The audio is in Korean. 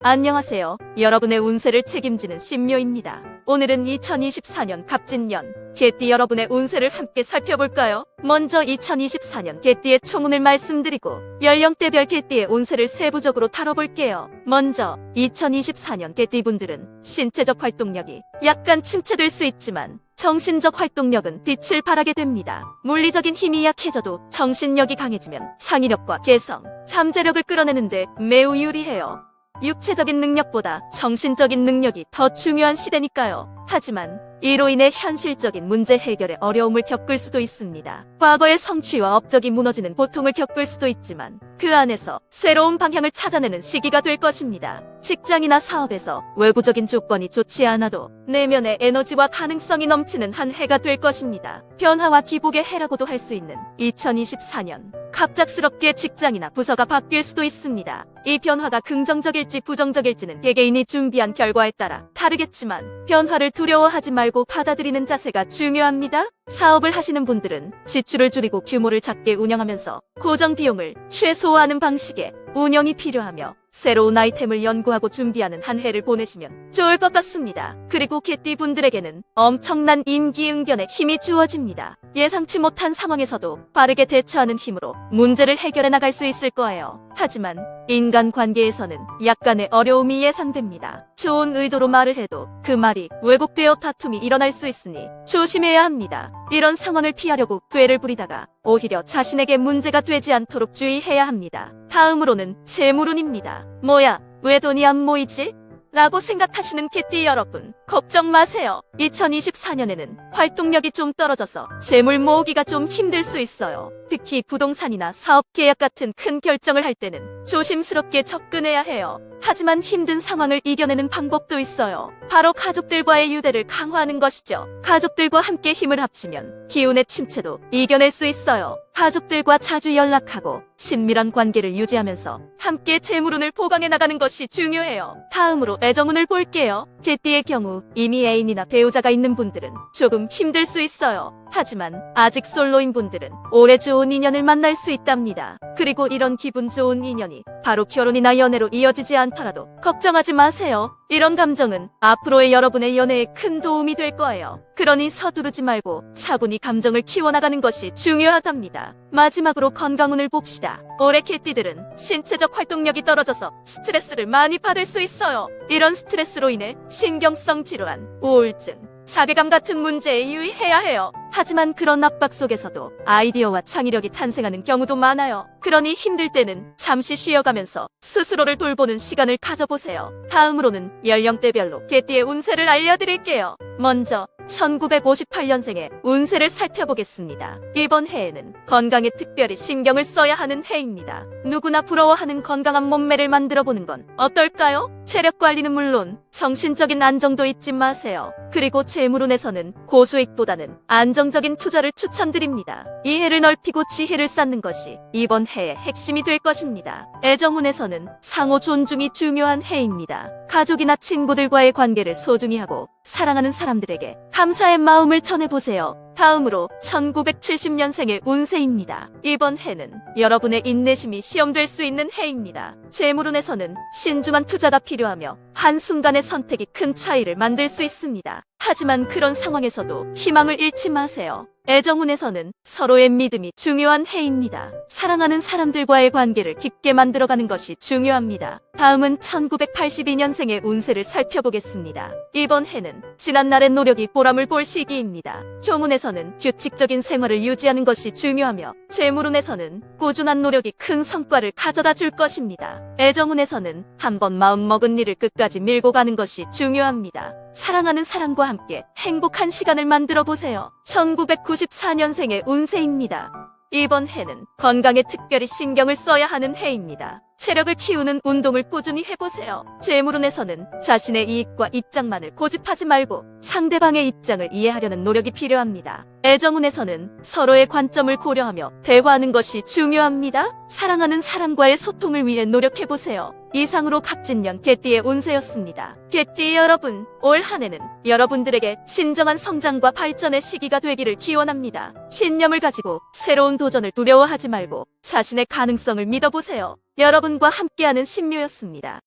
안녕하세요. 여러분의 운세를 책임지는 신묘입니다. 오늘은 2024년 갑진년 개띠 여러분의 운세를 함께 살펴볼까요? 먼저 2024년 개띠의 총운을 말씀드리고 연령대별 개띠의 운세를 세부적으로 다뤄볼게요. 먼저 2024년 개띠분들은 신체적 활동력이 약간 침체될 수 있지만 정신적 활동력은 빛을 발하게 됩니다. 물리적인 힘이 약해져도 정신력이 강해지면 창의력과 개성, 잠재력을 끌어내는데 매우 유리해요. 육체적인 능력보다 정신적인 능력이 더 중요한 시대니까요. 하지만 이로 인해 현실적인 문제 해결에 어려움을 겪을 수도 있습니다. 과거의 성취와 업적이 무너지는 고통을 겪을 수도 있지만 그 안에서 새로운 방향을 찾아내는 시기가 될 것입니다. 직장이나 사업에서 외부적인 조건이 좋지 않아도 내면의 에너지와 가능성이 넘치는 한 해가 될 것입니다. 변화와 기복의 해라고도 할 수 있는 2024년. 갑작스럽게 직장이나 부서가 바뀔 수도 있습니다. 이 변화가 긍정적일지 부정적일지는 개개인이 준비한 결과에 따라 다르겠지만 변화를 두려워하지 말고 받아들이는 자세가 중요합니다. 사업을 하시는 분들은 지출을 줄이고 규모를 작게 운영하면서 고정 비용을 최소화하는 방식의 운영이 필요하며 새로운 아이템을 연구하고 준비하는 한 해를 보내시면 좋을 것 같습니다. 그리고 개띠 분들에게는 엄청난 임기응변의 힘이 주어집니다. 예상치 못한 상황에서도 빠르게 대처하는 힘으로 문제를 해결해 나갈 수 있을 거예요. 하지만 인간관계에서는 약간의 어려움이 예상됩니다. 좋은 의도로 말을 해도 그 말이 왜곡되어 다툼이 일어날 수 있으니 조심해야 합니다. 이런 상황을 피하려고 꾀를 부리다가 오히려 자신에게 문제가 되지 않도록 주의해야 합니다. 다음으로는 재물운입니다. 뭐야, 왜 돈이 안 모이지? 라고 생각하시는 개띠 여러분, 걱정 마세요. 2024년에는 활동력이 좀 떨어져서 재물 모으기가 좀 힘들 수 있어요. 특히 부동산이나 사업 계약 같은 큰 결정을 할 때는 조심스럽게 접근해야 해요. 하지만 힘든 상황을 이겨내는 방법도 있어요. 바로 가족들과의 유대를 강화하는 것이죠. 가족들과 함께 힘을 합치면 기운의 침체도 이겨낼 수 있어요. 가족들과 자주 연락하고 친밀한 관계를 유지하면서 함께 재물운을 보강해 나가는 것이 중요해요. 다음으로 애정운을 볼게요. 개띠의 경우 이미 애인이나 배우자가 있는 분들은 조금 힘들 수 있어요. 하지만 아직 솔로인 분들은 오래 좋은 인연을 만날 수 있답니다. 그리고 이런 기분 좋은 인연이 바로 결혼이나 연애로 이어지지 않더라도 걱정하지 마세요. 이런 감정은 앞으로의 여러분의 연애에 큰 도움이 될 거예요. 그러니 서두르지 말고 차분히 감정을 키워나가는 것이 중요하답니다. 마지막으로 건강운을 봅시다. 올해 개띠들은 신체적 활동력이 떨어져서 스트레스를 많이 받을 수 있어요. 이런 스트레스로 인해 신경성 질환, 우울증, 자괴감 같은 문제에 유의해야 해요. 하지만 그런 압박 속에서도 아이디어와 창의력이 탄생하는 경우도 많아요. 그러니 힘들 때는 잠시 쉬어가면서 스스로를 돌보는 시간을 가져보세요. 다음으로는 연령대별로 개띠의 운세를 알려드릴게요. 먼저 1958년생의 운세를 살펴보겠습니다. 이번 해에는 건강에 특별히 신경을 써야 하는 해입니다. 누구나 부러워하는 건강한 몸매를 만들어보는 건 어떨까요? 체력 관리는 물론 정신적인 안정도 잊지 마세요. 그리고 재물운에서는 고수익보다는 안정적인 투자를 추천드립니다. 이해를 넓히고 지혜를 쌓는 것이 이번 해의 핵심이 될 것입니다. 애정운에서는 상호 존중이 중요한 해입니다. 가족이나 친구들과의 관계를 소중히 하고 사랑하는 사람들에게 감사의 마음을 전해보세요. 다음으로 1970년생의 운세입니다. 이번 해는 여러분의 인내심이 시험될 수 있는 해입니다. 재물운에서는 신중한 투자가 필요하며 한순간의 선택이 큰 차이를 만들 수 있습니다. 하지만 그런 상황에서도 희망을 잃지 마세요. 애정운에서는 서로의 믿음이 중요한 해입니다. 사랑하는 사람들과의 관계를 깊게 만들어가는 것이 중요합니다. 다음은 1982년생의 운세를 살펴보겠습니다. 이번 해는 지난날의 노력이 보람을 볼 시기입니다. 종운에서는 규칙적인 생활을 유지하는 것이 중요하며 재물운에서는 꾸준한 노력이 큰 성과를 가져다 줄 것입니다. 애정운에서는 한번 마음먹은 일을 끝까지 밀고 가는 것이 중요합니다. 사랑하는 사람과 함께 행복한 시간을 만들어 보세요. 1994년생의 운세입니다. 이번 해는 건강에 특별히 신경을 써야 하는 해입니다. 체력을 키우는 운동을 꾸준히 해보세요. 재물운에서는 자신의 이익과 입장만을 고집하지 말고 상대방의 입장을 이해하려는 노력이 필요합니다. 애정운에서는 서로의 관점을 고려하며 대화하는 것이 중요합니다. 사랑하는 사람과의 소통을 위해 노력해보세요. 이상으로 갑진년 개띠의 운세였습니다. 개띠 여러분, 올 한 해는 여러분들에게 진정한 성장과 발전의 시기가 되기를 기원합니다. 신념을 가지고 새로운 도전을 두려워하지 말고 자신의 가능성을 믿어보세요. 여러분과 함께하는 신묘였습니다.